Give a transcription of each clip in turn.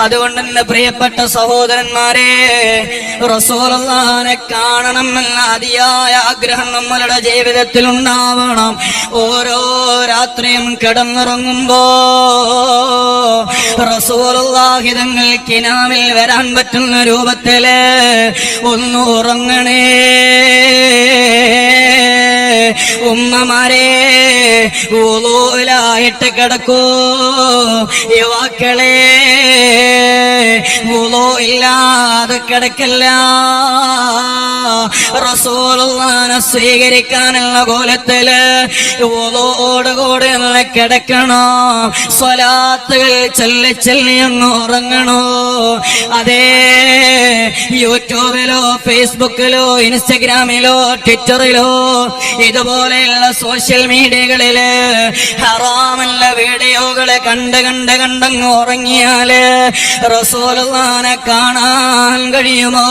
അതുകൊണ്ട് എന്റെ പ്രിയപ്പെട്ട സഹോദരന്മാരെ, റസൂലുള്ളാഹിനെ കാണണമെന്ന അതിയായ ആഗ്രഹം നമ്മളുടെ ജീവിതത്തിൽ ഉണ്ടാവണം. ഓരോ രാത്രിയും കിടന്നുറങ്ങുമ്പോ റസൂലുള്ളാഹി തങ്ങൾ കിനാവിൽ വരാൻ പറ്റുന്ന രൂപത്തില് ഒന്ന് ഉറങ്ങണേ. ഉമ്മമാരെ, വുളൂലായിട്ട് കിടക്കൂ. യുവാക്കളെ, വുളൂ ഇല്ലാതെ കിടക്കില്ല. റസൂലുള്ളാഹിനെ സ്വീകരിക്കാനുള്ള കോലത്തില് വുളൂയോടുകൂടി കിടക്കണോ. സ്വലാത്തുകൾ ചൊല്ലി ചൊല്ലി അങ്ങ് ഉറങ്ങണോ. അതേ, യൂട്യൂബിലോ ഫേസ്ബുക്കിലോ ഇൻസ്റ്റഗ്രാമിലോ ട്വിറ്ററിലോ ഇതുപോലെയുള്ള സോഷ്യൽ മീഡിയകളില് ഹറാമല്ല വീഡിയോകളെ കണ്ടങ്ങ് ഉറങ്ങിയാല് റസൂലുള്ളാഹിനെ കാണാൻ കഴിയുമോ?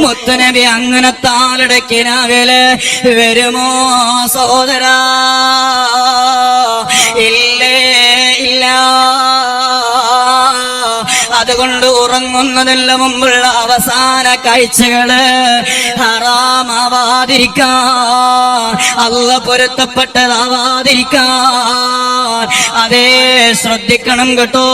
മുത്തുനബി അങ്ങനത്തെ ആളുടെ കിനാവില് വരുമോ സഹോദരാ? ഇല്ലേ, ഇല്ല. അതുകൊണ്ട് ഉറങ്ങുന്നതിന് മുമ്പുള്ള അവസാന കാഴ്ചകള് ഹറാമാവാതിരിക്കാൻ, അല്ലാഹ് പൊരുത്തപ്പെട്ടതാവാതിരിക്കാൻ അതേ ശ്രദ്ധിക്കണം കേട്ടോ.